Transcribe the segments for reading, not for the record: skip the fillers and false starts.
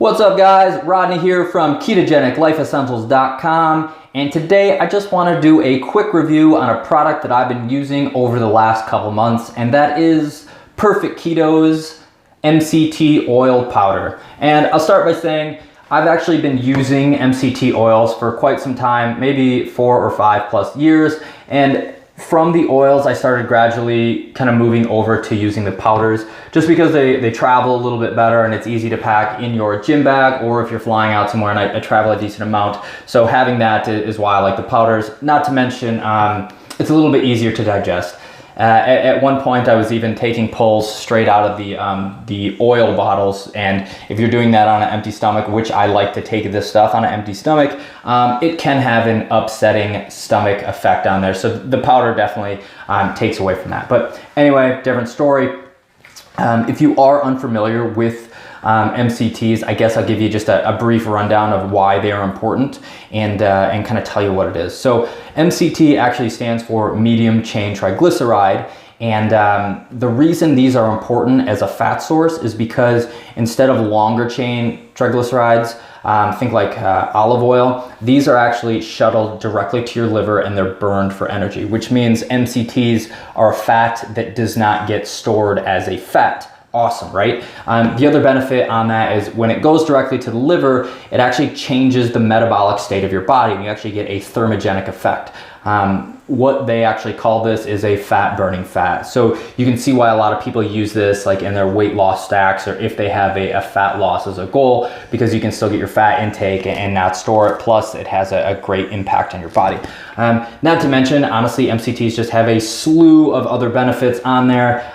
What's up guys, Rodney here from Ketogenic LifeEssentials.com, and today I just want to do a quick review on a product that I've been using over the last couple months, and that is Perfect Keto's MCT oil powder. And I'll start by saying I've actually been using MCT oils for quite some time, maybe 4 or 5 plus years, and from the oils I started gradually kind of moving over to using the powders just because they travel a little bit better and it's easy to pack in your gym bag, or if you're flying out somewhere, and I travel a decent amount, so having that is why I like the powders. Not to mention it's a little bit easier to digest. At one point I was even taking pulls straight out of the oil bottles, and if you're doing that on an empty stomach, which I like to take this stuff on an empty stomach, it can have an upsetting stomach effect on there. So the powder definitely takes away from that. But anyway, different story. If you are unfamiliar with MCTs, I guess I'll give you just a brief rundown of why they are important and kind of tell you what it is. So MCT actually stands for medium chain triglyceride, and the reason these are important as a fat source is because instead of longer chain triglycerides, think like olive oil, these are actually shuttled directly to your liver and they're burned for energy, which means MCTs are a fat that does not get stored as a fat. Awesome, right? The other benefit on that is when it goes directly to the liver, it actually changes the metabolic state of your body, and you actually get a thermogenic effect. What they actually call this is a fat burning fat. So you can see why a lot of people use this like in their weight loss stacks, or if they have a fat loss as a goal, because you can still get your fat intake and not store it. Plus it has a great impact on your body. Not to mention, honestly, MCTs just have a slew of other benefits on there.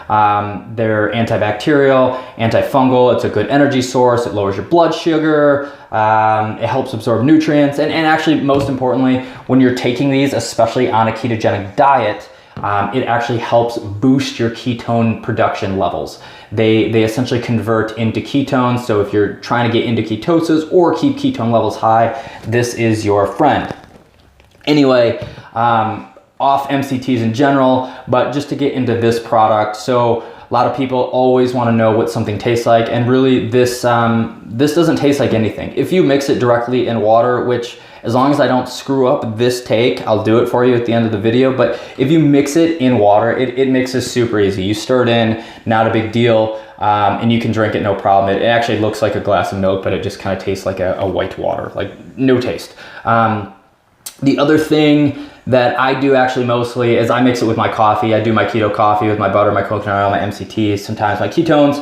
They're antibacterial, antifungal, it's a good energy source, it lowers your blood sugar, it helps absorb nutrients, and actually most importantly, when you're taking these, especially on a ketogenic diet, it actually helps boost your ketone production levels. They essentially convert into ketones, so if you're trying to get into ketosis or keep ketone levels high, this is your friend. Anyway, off MCTs in general, but just to get into this product, so a lot of people always want to know what something tastes like, and really this doesn't taste like anything. If you mix it directly in water, which as long as I don't screw up this take, I'll do it for you at the end of the video, but if you mix it in water, it mixes super easy. You stir it in, not a big deal, and you can drink it no problem. It actually looks like a glass of milk, but it just kind of tastes like a white water, like no taste. The other thing that I do actually mostly is I mix it with my coffee. I do my keto coffee with my butter, my coconut oil, my MCTs, sometimes my ketones.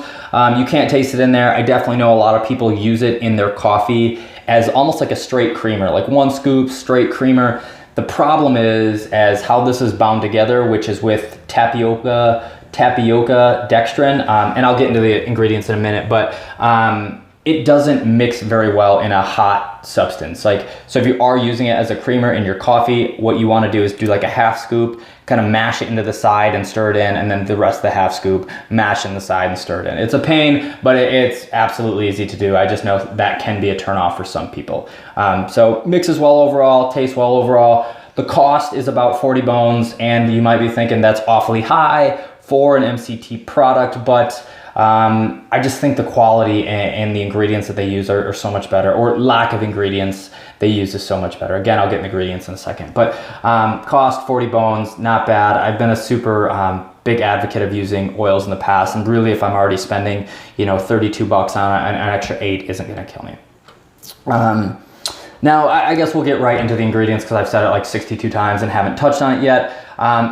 You can't taste it in there. I definitely know a lot of people use it in their coffee as almost like a straight creamer, like 1 scoop straight creamer. The problem is as how this is bound together, which is with tapioca dextrin, and I'll get into the ingredients in a minute, but it doesn't mix very well in a hot substance. Like, so if you are using it as a creamer in your coffee, what you want to do is do like a 1/2 scoop, kind of mash it into the side and stir it in, and then the rest of the 1/2 scoop, mash in the side and stir it in. It's a pain, but it's absolutely easy to do. I just know that can be a turnoff for some people. So mixes well overall, tastes well overall. The cost is about 40 bones, and you might be thinking that's awfully high for an MCT product, but I just think the quality and the ingredients that they use are so much better, or lack of ingredients they use is so much better. Again, I'll get in ingredients in a second, but cost 40 bones, not bad. I've been a super big advocate of using oils in the past, and really if I'm already spending, you know, 32 bucks on an extra 8 isn't gonna kill me. Now, I guess we'll get right into the ingredients because I've said it like 62 times and haven't touched on it yet.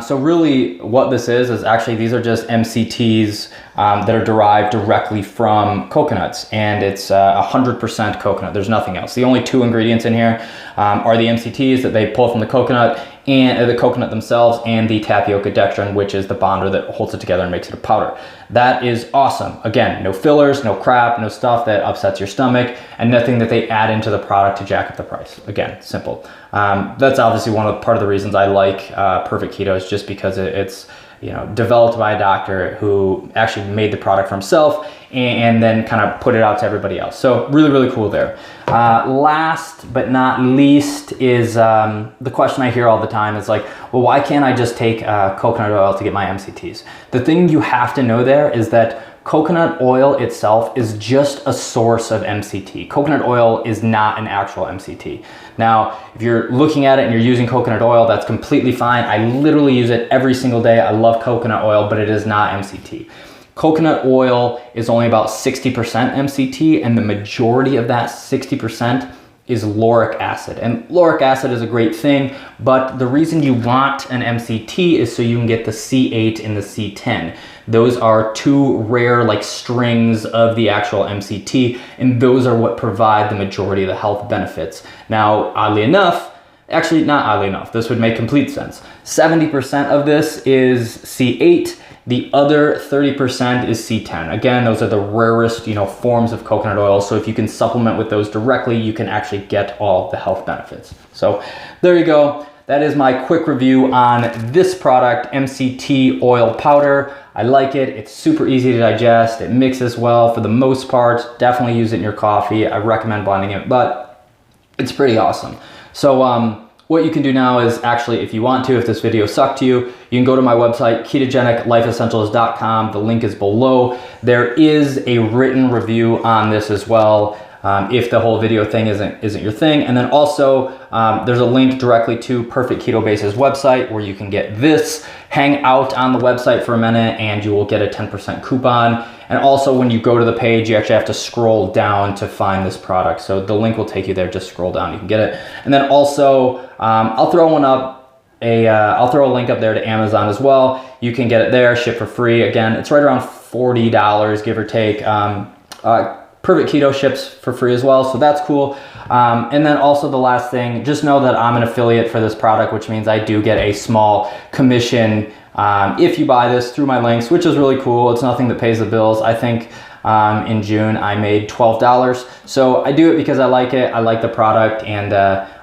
So really what this is actually these are just MCTs that are derived directly from coconuts, and it's 100% coconut. There's nothing else. The only 2 ingredients in here are the MCTs that they pull from the coconut, and the coconut themselves, and the tapioca dextrin, which is the bonder that holds it together and makes it a powder. That is awesome. Again, no fillers, no crap, no stuff that upsets your stomach, and nothing that they add into the product to jack up the price. Again, simple. That's obviously part of the reasons I like Perfect Keto, is just because it's, you know, developed by a doctor who actually made the product for himself and then kind of put it out to everybody else. So really, really cool there. Last but not least is the question I hear all the time is like, well, why can't I just take coconut oil to get my MCTs? The thing you have to know there is that coconut oil itself is just a source of MCT. Coconut oil is not an actual MCT. Now, if you're looking at it and you're using coconut oil, that's completely fine. I literally use it every single day. I love coconut oil, but it is not MCT. Coconut oil is only about 60% MCT, and the majority of that 60% is lauric acid. And lauric acid is a great thing, but the reason you want an MCT is so you can get the C8 and the C10. Those are two rare like strings of the actual MCT, and those are what provide the majority of the health benefits. Now, oddly enough, actually not oddly enough, this would make complete sense. 70% of this is C8. The other 30% is C10. Again, those are the rarest, forms of coconut oil. So if you can supplement with those directly, you can actually get all the health benefits. So there you go. That is my quick review on this product, MCT oil powder. I like it. It's super easy to digest. It mixes well for the most part. Definitely use it in your coffee. I recommend blending it, but it's pretty awesome. So, what you can do now is actually, if you want to, if this video sucked to you, you can go to my website, ketogeniclifeessentials.com. The link is below. There is a written review on this as well, if the whole video thing isn't your thing. And then also, there's a link directly to Perfect Keto Base's website where you can get this. Hang out on the website for a minute and you will get a 10% coupon. And also when you go to the page, you actually have to scroll down to find this product. So the link will take you there, just scroll down, you can get it. And then also, I'll throw a link up there to Amazon as well. You can get it there, ship for free. Again, it's right around $40, give or take. Perfect Keto ships for free as well, so that's cool. And then also the last thing, just know that I'm an affiliate for this product, which means I do get a small commission if you buy this through my links, which is really cool. It's nothing that pays the bills. I think in June I made $12. So I do it because I like it. I like the product, and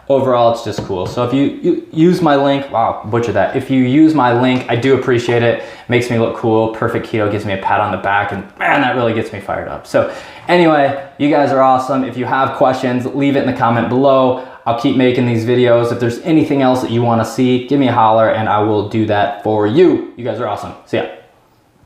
overall it's just cool. So if you use my link, wow, butchered that. If you use my link, I do appreciate it. Makes me look cool. Perfect Keto gives me a pat on the back, and man, that really gets me fired up. So anyway, you guys are awesome. If you have questions, leave it in the comment below. I'll keep making these videos. If there's anything else that you want to see, give me a holler and I will do that for you. You guys are awesome. See ya.